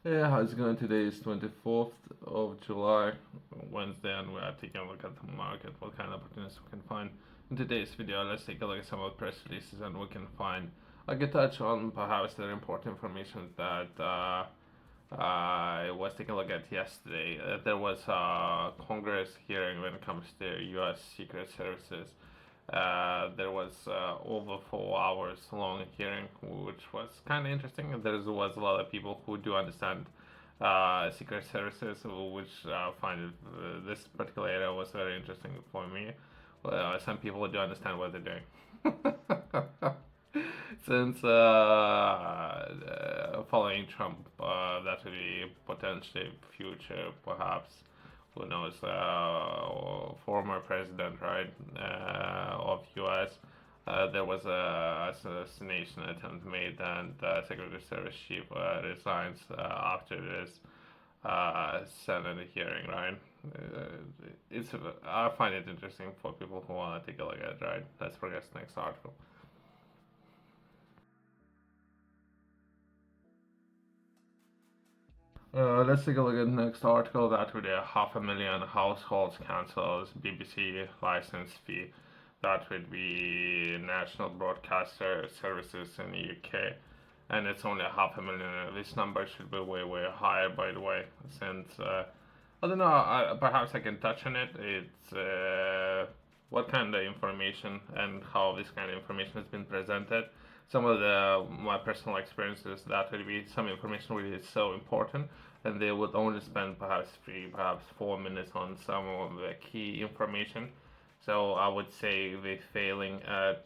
Yeah, how's it going? Today is 24th of July, Wednesday, and we are taking a look at the market, what kind of opportunities we can find. In today's video, let's take a look at some of the press releases and we can find, I can touch on perhaps the important information that I was taking a look at yesterday. There was a Congress hearing when it comes to U.S. Secret Services. There was over 4 hours long hearing, which was kind of interesting. There was a lot of people who do understand secret services, which find this particular area was very interesting for me. Some people do understand what they're doing. Since following Trump, that would be potentially future, perhaps, who knows, former president, right, of U.S. There was a assassination attempt made, and Secretary of Service chief resigns after this Senate hearing, right? It's I find it interesting for people who want to take a look at it, right? Let's progress to the next article. Let's take a look at the next article. That would be 500,000 households cancels BBC license fee. That would be National Broadcaster Services in the UK. And it's only 500,000. This number should be way, way higher, by the way, since I don't know, perhaps I can touch on it. It's what kind of information and how this kind of information has been presented. Some of my personal experiences, that would be some information really is so important, and they would only spend perhaps 3, perhaps 4 minutes on some of the key information. So I would say they're failing at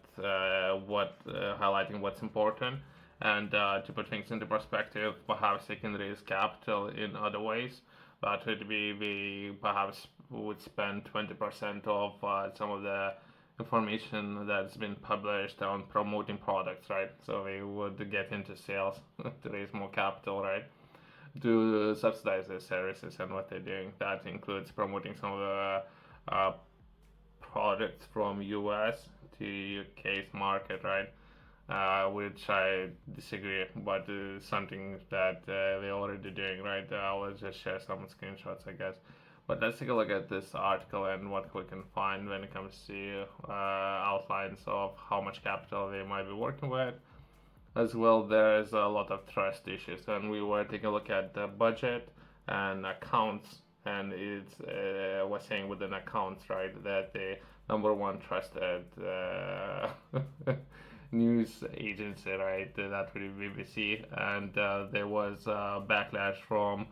what highlighting what's important, and to put things into perspective, perhaps they can raise capital in other ways. That would be we perhaps would spend 20% of some of the information that's been published on promoting products, right? So we would get into sales to raise more capital, right? To subsidize their services and what they're doing. That includes promoting some of the products from US to UK's market, right? Which I disagree, but something that they're already doing, right? I'll just share some screenshots, I guess. But let's take a look at this article and what we can find when it comes to outlines of how much capital they might be working with. As well, there's a lot of trust issues, and we were taking a look at the budget and accounts, and it's was saying within accounts, right, that the number one trusted news agency, right, that would be BBC, and there was backlash from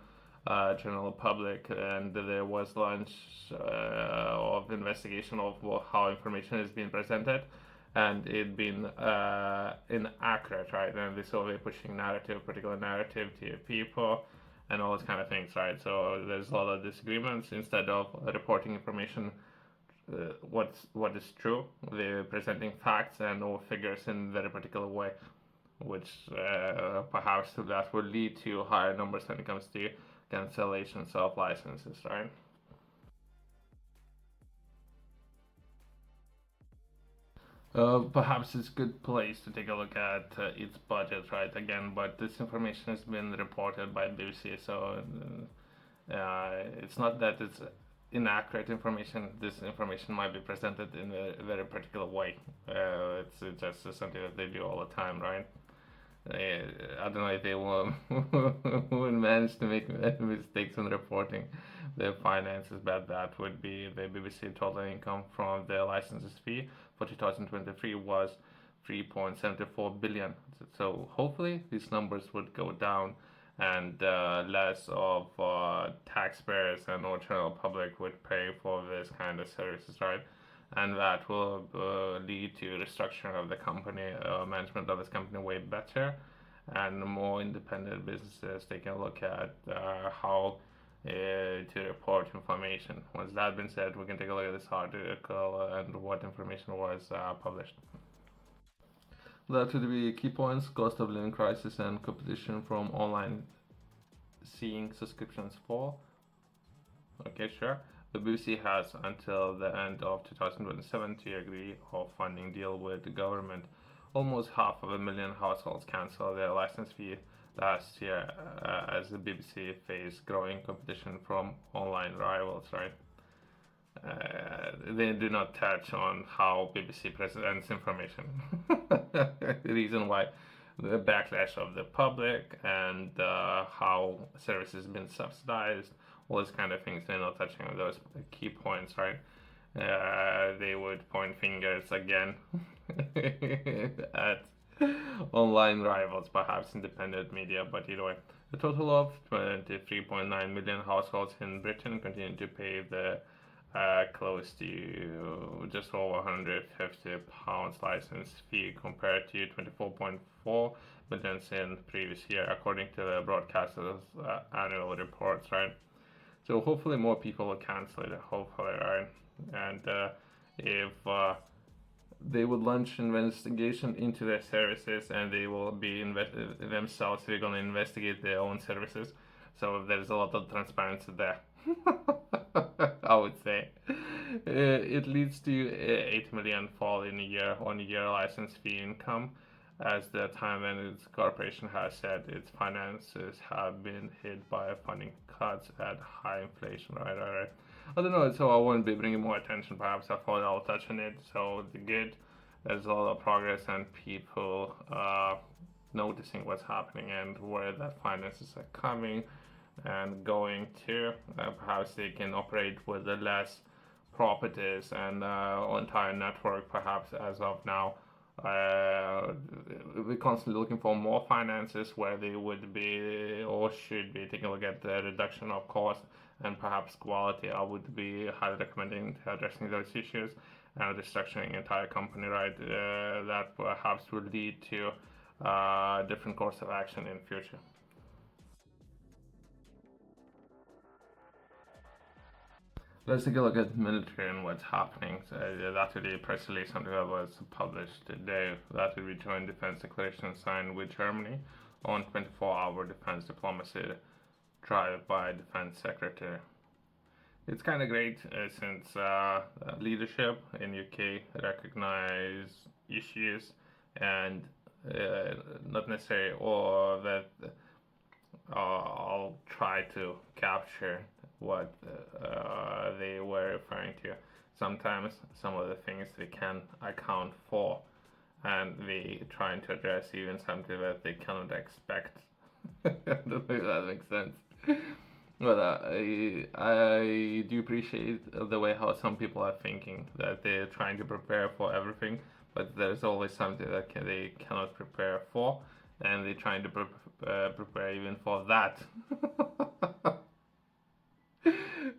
general public, and there was launch of investigation of how information is being presented, and it been inaccurate, right? And this always pushing narrative, particular narrative to people, and all those kind of things, right? So there's a lot of disagreements. Instead of reporting information, what is true, they're presenting facts and or figures in very particular way, which perhaps that will lead to higher numbers when it comes to cancellations of licenses, right? Perhaps it's a good place to take a look at its budget, right? Again, but this information has been reported by BBC, so it's not that it's inaccurate information. This information might be presented in a very particular way. It's just something that they do all the time, right? I don't know if they will would manage to make mistakes in reporting their finances, but that would be the BBC total income from the licenses fee for 2023 was 3.74 billion. So hopefully these numbers would go down, and less of taxpayers and or general public would pay for this kind of services, right? And that will lead to restructuring of the company, management of this company way better, and more independent businesses taking a look at how to report information. Once that been said, we can take a look at this article and what information was published. That would be key points: cost of living crisis and competition from online seeing subscriptions fall. Okay, sure. The BBC has until the end of 2027 to agree a funding deal with the government. Almost 500,000 households cancel their license fee last year as the BBC faced growing competition from online rivals, right? They do not touch on how BBC presents information. The reason why the backlash of the public and how services been subsidized, all those kind of things. They're not touching on those key points, right? They would point fingers again at online rivals, perhaps independent media, but either way. A total of 23.9 million households in Britain continue to pay the close to just over £150 license fee compared to 24.4 million in previous year, according to the broadcaster's annual reports, right? So hopefully more people will cancel it. Hopefully, right? And if they would launch investigation into their services, and they will be themselves. They're gonna investigate their own services. So there's a lot of transparency there. I would say it leads to 8 million fall in a year-on-year license fee income, as the time when its corporation has said its finances have been hit by funding cuts at high inflation. Right. I don't know, so I won't be bringing more attention. Perhaps I thought I'll touch on it. So the good, there's a lot of progress and people noticing what's happening and where that finances are coming and going to. Perhaps they can operate with the less properties and entire network. Perhaps as of now, we're constantly looking for more finances where they would be or should be taking a look at the reduction of cost and perhaps quality. I would be highly recommending addressing those issues and restructuring entire company, right? That perhaps will lead to different course of action in future. Let's take a look at military and what's happening. So that will be a press release, something that was published today. That will be joint defense declaration signed with Germany on 24-hour defense diplomacy drive by defense secretary. It's kind of great since leadership in UK recognize issues and not necessarily all that I'll try to capture what they were referring to. Sometimes some of the things they can account for, and they trying to address even something that they cannot expect. I don't know if that makes sense. But I do appreciate the way how some people are thinking, that they're trying to prepare for everything, but there's always something that they cannot prepare for, and they're trying to prepare even for that.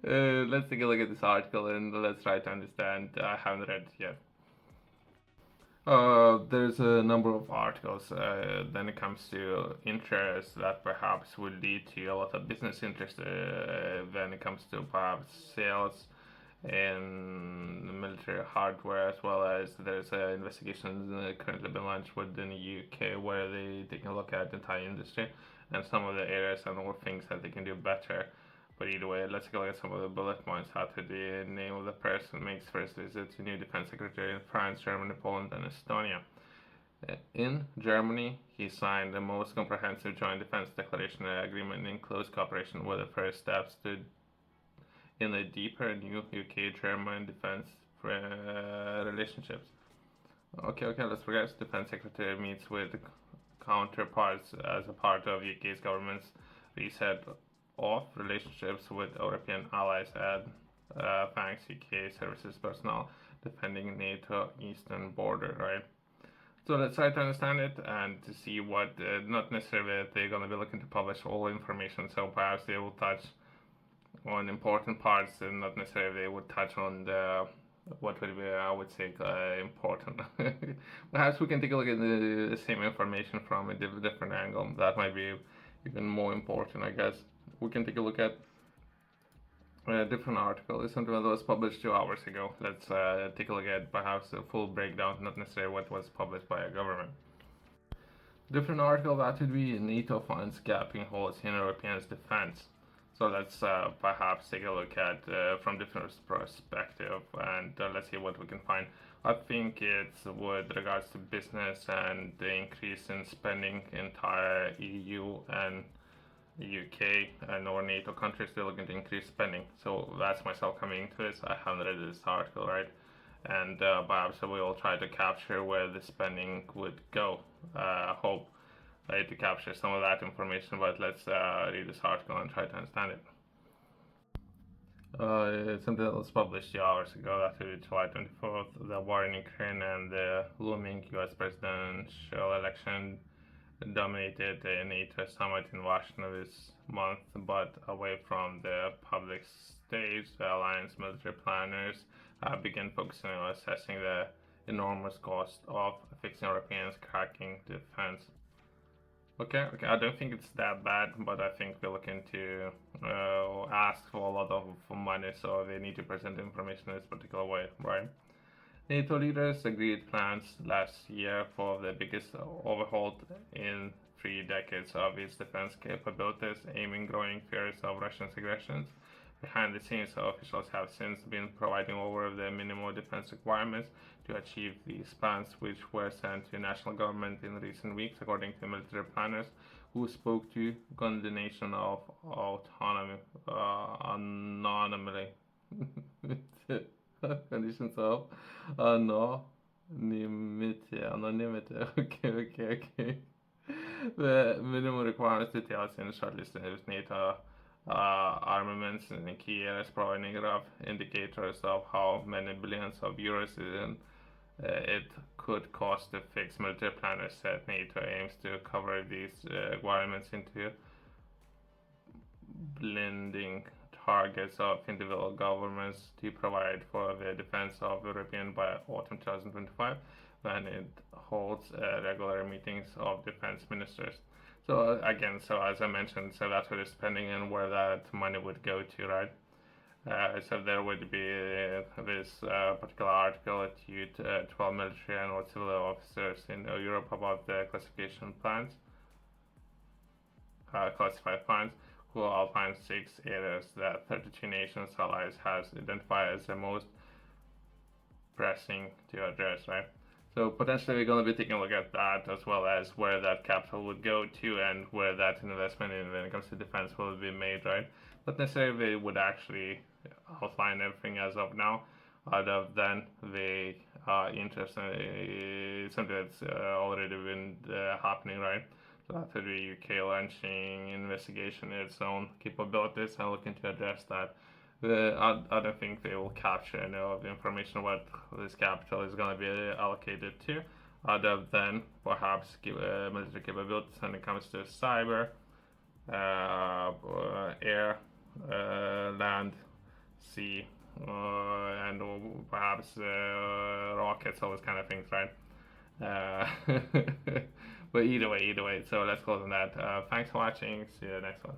Let's take a look at this article and let's try to understand. I haven't read it yet. There's a number of articles when it comes to interest that perhaps will lead to a lot of business interest when it comes to perhaps sales in military hardware, as well as there's investigations currently been launched within the UK where they taking a look at the entire industry and some of the areas and all things that they can do better. But either way, let's go at some of the bullet points. How to the name of the person makes first visit to new defense secretary in France, Germany, Poland, and Estonia. In Germany, he signed the most comprehensive joint defense declaration agreement in close cooperation with the first steps to in a deeper new UK-German defense relationships. Okay, let's progress. Defense secretary meets with counterparts as a part of UK's government's reset of relationships with European allies and thanks UK services personnel defending NATO eastern border, right? So let's try to understand it and to see what, not necessarily they're going to be looking to publish all information, so perhaps they will touch on important parts and not necessarily they would touch on the what would be, I would say, important. Perhaps we can take a look at the same information from a different angle. That might be even more important, I guess. We can take a look at a different article. It's something that was published 2 hours ago. Let's take a look at perhaps a full breakdown, not necessarily what was published by a government. Different article that would be NATO funds gapping holes in Europeans' defense. So let's perhaps take a look at from different perspective, and let's see what we can find. I think it's with regards to business and the increase in spending, entire EU and UK and or NATO countries, they're looking to increase spending. So that's myself coming into this. I haven't read this article, right? And perhaps we will try to capture where the spending would go. Hope to capture some of that information, but let's read this article and try to understand it. Something that was published 2 hours ago, after July 24th, the war in Ukraine and the looming US presidential election dominated a NATO summit in Washington this month, but away from the public stage, the alliance military planners began focusing on assessing the enormous cost of fixing Europeans cracking defense. Okay, I don't think it's that bad, but I think we're looking to ask for a lot of money, so they need to present information in this particular way, right? NATO leaders agreed plans last year for the biggest overhaul in 3 decades of its defense capabilities, aiming growing fears of Russia's aggressions. Behind the scenes, officials have since been providing over the minimum defense requirements to achieve these plans, which were sent to national government in recent weeks, according to military planners who spoke to condemnation of autonomy, anonymity, conditions of anonymity. Okay. The minimum requirements details in shortlisted NATO armaments in the key areas, providing rough indicators of how many billions of euros it could cost to fix. Military planners said NATO aims to cover these requirements into blending targets of individual governments to provide for the defense of European by autumn 2025, when it holds regular meetings of defense ministers. So again, so as I mentioned, so that's where the spending and where that money would go to, right? So there would be this particular article to 12 military and civil officers in Europe about the classification plans, classified plans, who outlined 6 areas that 32 nations allies has identified as the most pressing to address, right? So potentially we're going to be taking a look at that, as well as where that capital would go to and where that investment in when it comes to defense will be made, right? Not necessarily they would actually outline everything as of now, other than the interest in something that's already been happening, right? So after the UK launching investigation its own capabilities and looking to address that, I don't think they will capture any of the information what this capital is going to be allocated to, other than perhaps military capabilities when it comes to cyber, air, land, sea, and perhaps rockets, all those kind of things, right? But either way, so let's close on that. Thanks for watching. See you next one.